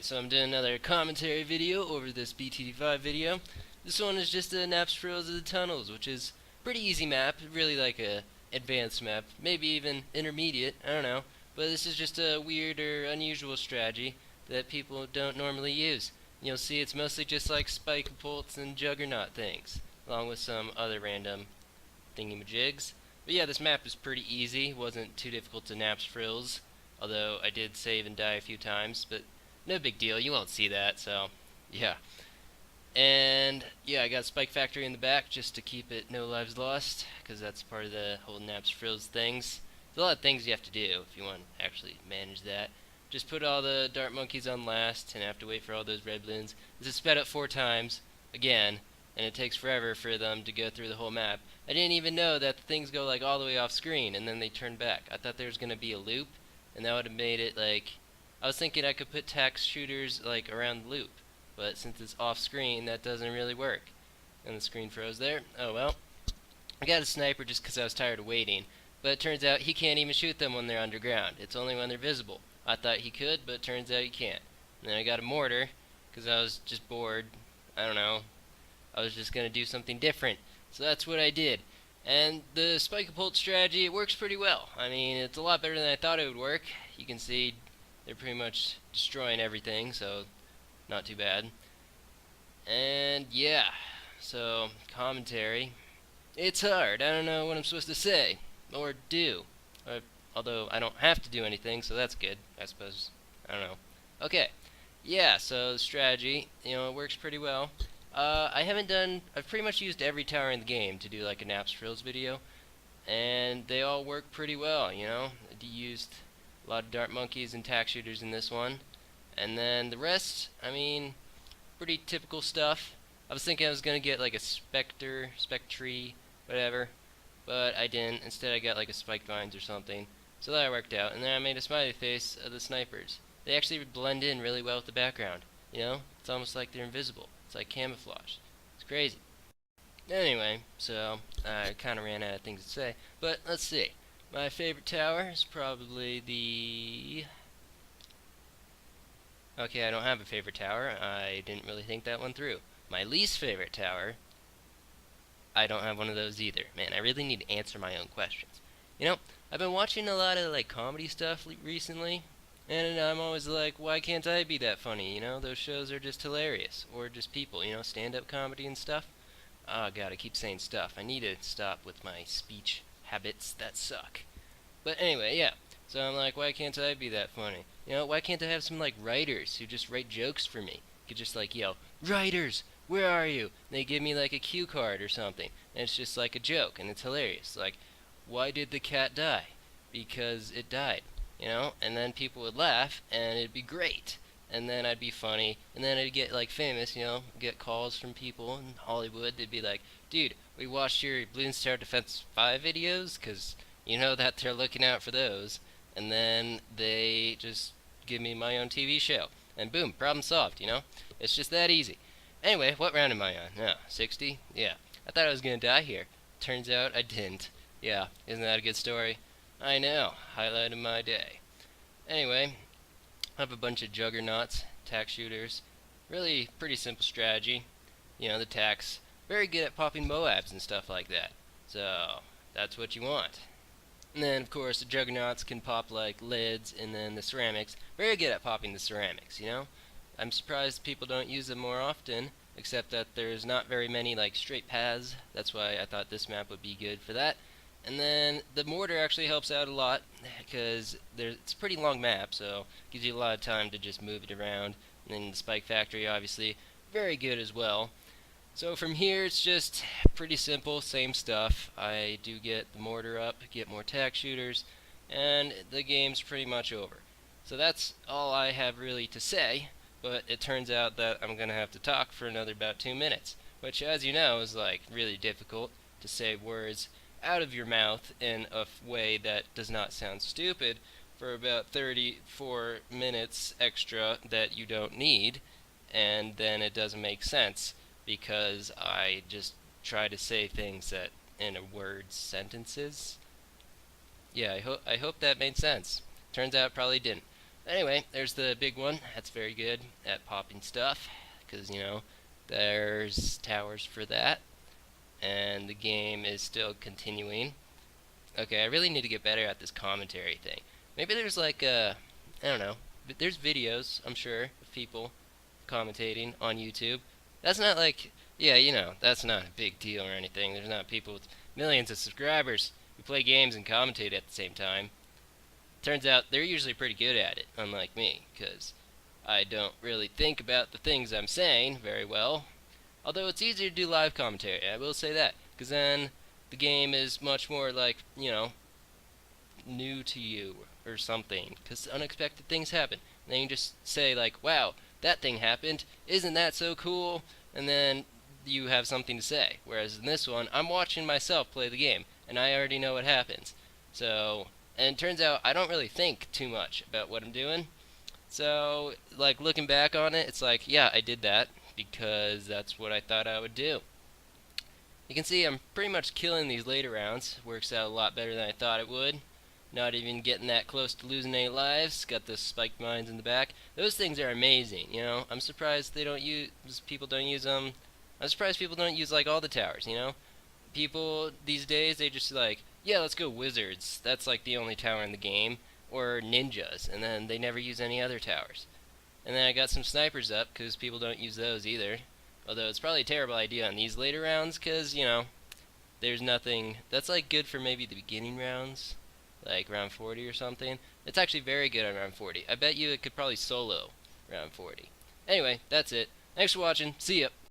Alright, so I'm doing another commentary video over this BTD5 video. This one is just the NAPSFRILLS of the tunnels, which is pretty easy map, really like a advanced map, maybe even intermediate, I don't know. But this is just a weird or unusual strategy that people don't normally use. You'll see it's mostly just like spike bolts and juggernaut things, along with some other random thingamajigs. But yeah, this map is pretty easy, wasn't too difficult to NAPSFRILLS, although I did save and die a few times, but no big deal, you won't see that, so yeah. And yeah, I got Spike Factory in the back just to keep it no lives lost, because that's part of the whole NAPSFRILLS things. There's a lot of things you have to do if you want to actually manage that. Just put all the dart monkeys on last and have to wait for all those red balloons. This is sped up 4 times, again, and it takes forever for them to go through the whole map. I didn't even know that the things go like all the way off screen and then they turn back. I thought there was going to be a loop, and that would have made it like, I was thinking I could put tax shooters like around the loop, but since it's off screen, that doesn't really work. And the screen froze there. Oh well. I got a sniper just because I was tired of waiting, but it turns out he can't even shoot them when they're underground. It's only when they're visible. I thought he could, but it turns out he can't. And then I got a mortar because I was just bored. I don't know. I was just going to do something different. So that's what I did. And the spike bolt strategy, it works pretty well. I mean, it's a lot better than I thought it would work. You can see they're pretty much destroying everything, so not too bad. And yeah, so commentary. It's hard. I don't know what I'm supposed to say or do. Although I don't have to do anything, so that's good, I suppose. I don't know. Okay. Yeah, so the strategy, it works pretty well. I've pretty much used every tower in the game to do like a NAPSFRILLS video, and they all work pretty well, I used a lot of dart monkeys and tack shooters in this one, and then the rest, I mean, pretty typical stuff. I was thinking I was gonna get like a spectre, whatever, but I didn't. Instead I got like a spiked vines or something, so that worked out. And then I made a smiley face of the snipers. They actually blend in really well with the background, it's almost like they're invisible. It's like camouflage. It's crazy. Anyway, so I kind of ran out of things to say, but let's see. My favorite tower is probably the... Okay, I don't have a favorite tower. I didn't really think that one through. My least favorite tower, I don't have one of those either. Man, I really need to answer my own questions. I've been watching a lot of like comedy stuff recently, and I'm always like, why can't I be that funny? Those shows are just hilarious. Or just people, stand-up comedy and stuff. Oh god, I keep saying stuff. I need to stop with my speech habits that suck. But anyway, yeah. So I'm like, why can't I be that funny? Why can't I have some like writers who just write jokes for me? Could just like yell, writers, where are you? And they give me like a cue card or something, and it's just like a joke, and it's hilarious. Like, why did the cat die? Because it died, and then people would laugh, and it'd be great. And then I'd be funny, and then I'd get like famous, get calls from people in Hollywood. They'd be like, dude, we watched your Balloon Star Defense 5 videos, because that they're looking out for those. And then they just give me my own TV show. And boom, problem solved, It's just that easy. Anyway, what round am I on? No, 60? Yeah. I thought I was going to die here. Turns out I didn't. Yeah, isn't that a good story? I know. Highlight of my day. Anyway, I have a bunch of juggernauts, tack shooters. Really pretty simple strategy. The tacks. Very good at popping Moabs and stuff like that. So, that's what you want. And then, of course, the juggernauts can pop like lids, and then the ceramics. Very good at popping the ceramics, I'm surprised people don't use them more often, except that there's not very many like straight paths. That's why I thought this map would be good for that. And then the mortar actually helps out a lot, because it's a pretty long map, so it gives you a lot of time to just move it around. And then the Spike Factory, obviously, very good as well. So from here, it's just pretty simple, same stuff. I do get the mortar up, get more tack shooters, and the game's pretty much over. So that's all I have really to say, but it turns out that I'm going to have to talk for another about 2 minutes, which, as you know, is like really difficult to say words out of your mouth in a way that does not sound stupid for about 34 minutes extra that you don't need, and then it doesn't make sense, because I just try to say things that in a word sentences. Yeah, I hope that made sense. Turns out it probably didn't. Anyway, there's the big one. That's very good at popping stuff, because, there's towers for that, and the game is still continuing. Okay, I really need to get better at this commentary thing. Maybe there's like I don't know, there's videos, I'm sure, of people commentating on YouTube. That's not like, yeah, that's not a big deal or anything. There's not people with millions of subscribers who play games and commentate at the same time. Turns out they're usually pretty good at it, unlike me, because I don't really think about the things I'm saying very well. Although it's easier to do live commentary, I will say that, because then the game is much more like, new to you or something, because unexpected things happen. And then you just say like, wow, that thing happened, isn't that so cool? And then you have something to say. Whereas in this one, I'm watching myself play the game, and I already know what happens. So, and it turns out I don't really think too much about what I'm doing. So, like, looking back on it, it's like, yeah, I did that because that's what I thought I would do. You can see I'm pretty much killing these later rounds. Works out a lot better than I thought it would. Not even getting that close to losing any lives. Got the spiked mines in the back. Those things are amazing, I'm surprised people don't use them. I'm surprised people don't use like all the towers. People these days, they just like, yeah, let's go wizards. That's like the only tower in the game. Or ninjas, and then they never use any other towers. And then I got some snipers up, because people don't use those either. Although it's probably a terrible idea on these later rounds, because, there's nothing. That's like good for maybe the beginning rounds, like round 40 or something. It's actually very good on round 40. I bet you it could probably solo round 40. Anyway, that's it. Thanks for watching. See ya.